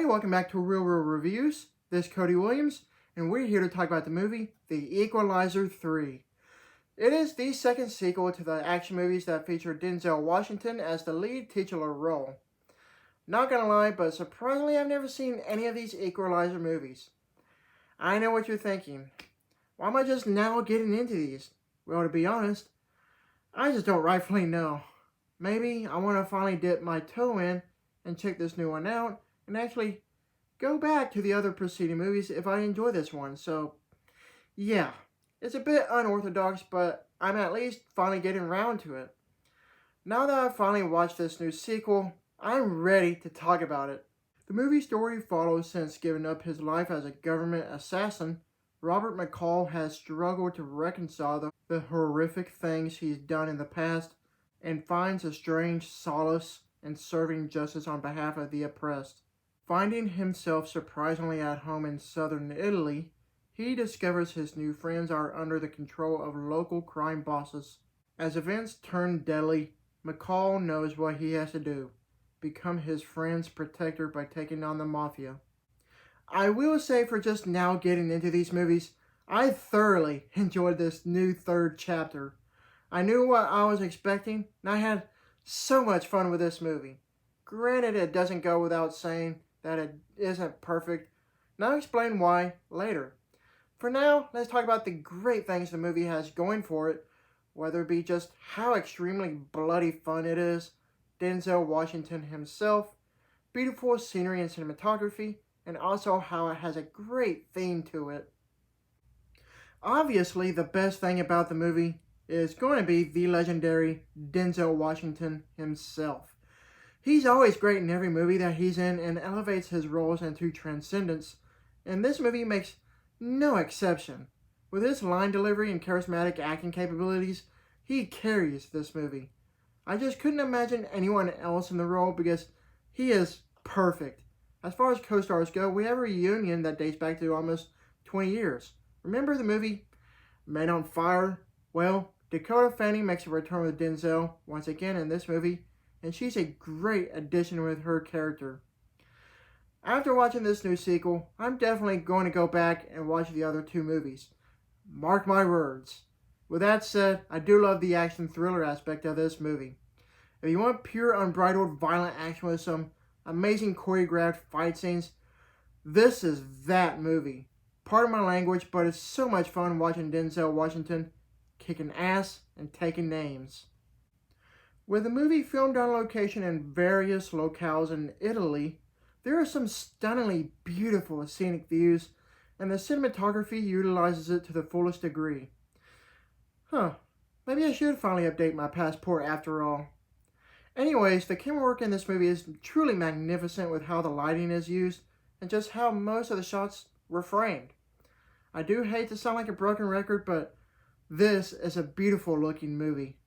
Hi, welcome back to Real Reviews. This is Cody Williams, and we're here to talk about the movie, The Equalizer 3. It is the second sequel to the action movies that feature Denzel Washington as the lead titular role. Not gonna lie, but surprisingly I've never seen any of these Equalizer movies. I know what you're thinking. Why am I just now getting into these? Well, to be honest, I just don't rightfully know. Maybe I want to finally dip my toe in and check this new one out and actually go back to the other preceding movies if I enjoy this one. So, yeah, it's a bit unorthodox, but I'm at least finally getting around to it. Now that I've finally watched this new sequel, I'm ready to talk about it. The movie story follows since giving up his life as a government assassin, Robert McCall has struggled to reconcile the horrific things he's done in the past and finds a strange solace in serving justice on behalf of the oppressed. Finding himself surprisingly at home in southern Italy, he discovers his new friends are under the control of local crime bosses. As events turn deadly, McCall knows what he has to do: become his friend's protector by taking on the mafia. I will say, for just now getting into these movies, I thoroughly enjoyed this new third chapter. I knew what I was expecting, and I had so much fun with this movie. Granted, it doesn't go without saying that it isn't perfect, and I'll explain why later. For now, let's talk about the great things the movie has going for it, whether it be just how extremely bloody fun it is, Denzel Washington himself, beautiful scenery and cinematography, and also how it has a great theme to it. Obviously, the best thing about the movie is going to be the legendary Denzel Washington himself. He's always great in every movie that he's in and elevates his roles into transcendence, and this movie makes no exception. With his line delivery and charismatic acting capabilities, he carries this movie. I just couldn't imagine anyone else in the role because he is perfect. As far as co-stars go, we have a reunion that dates back to almost 20 years. Remember the movie Men on Fire? Well, Dakota Fanning makes a return with Denzel once again in this movie, and she's a great addition with her character. After watching this new sequel, I'm definitely going to go back and watch the other two movies. Mark my words. With that said, I do love the action thriller aspect of this movie. If you want pure unbridled violent action with some amazing choreographed fight scenes, this is that movie. Pardon my language, but it's so much fun watching Denzel Washington kicking ass and taking names. With the movie filmed on location in various locales in Italy, there are some stunningly beautiful scenic views, and the cinematography utilizes it to the fullest degree. Maybe I should finally update my passport after all. Anyways, the camera work in this movie is truly magnificent with how the lighting is used and just how most of the shots were framed. I do hate to sound like a broken record, but this is a beautiful looking movie.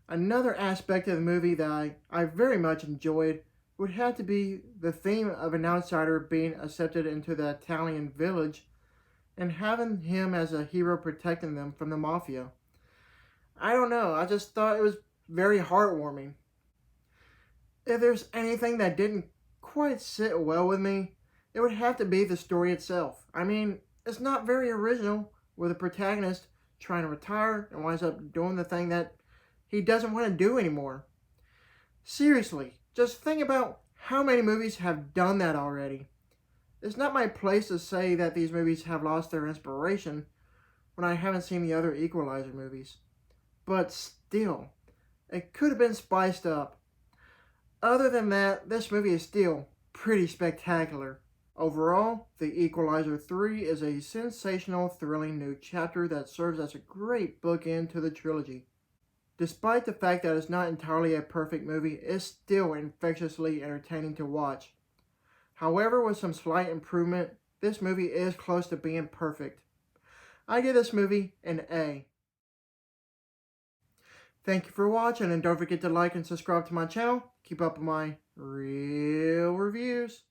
Another aspect of the movie that I very much enjoyed would have to be the theme of an outsider being accepted into the Italian village and having him as a hero protecting them from the mafia. I don't know, I just thought it was very heartwarming. If there's anything that didn't quite sit well with me, it would have to be the story itself. I mean, it's not very original, with a protagonist trying to retire and winds up doing the thing that he doesn't want to do anymore. Seriously, just think about how many movies have done that already. It's not my place to say that these movies have lost their inspiration when I haven't seen the other Equalizer movies. But still, it could have been spiced up. Other than that, this movie is still pretty spectacular. Overall, The Equalizer 3 is a sensational, thrilling new chapter that serves as a great bookend to the trilogy. Despite the fact that it's not entirely a perfect movie, it's still infectiously entertaining to watch. However, with some slight improvement, this movie is close to being perfect. I give this movie an A. Thank you for watching, and don't forget to like and subscribe to my channel. Keep up with my real reviews.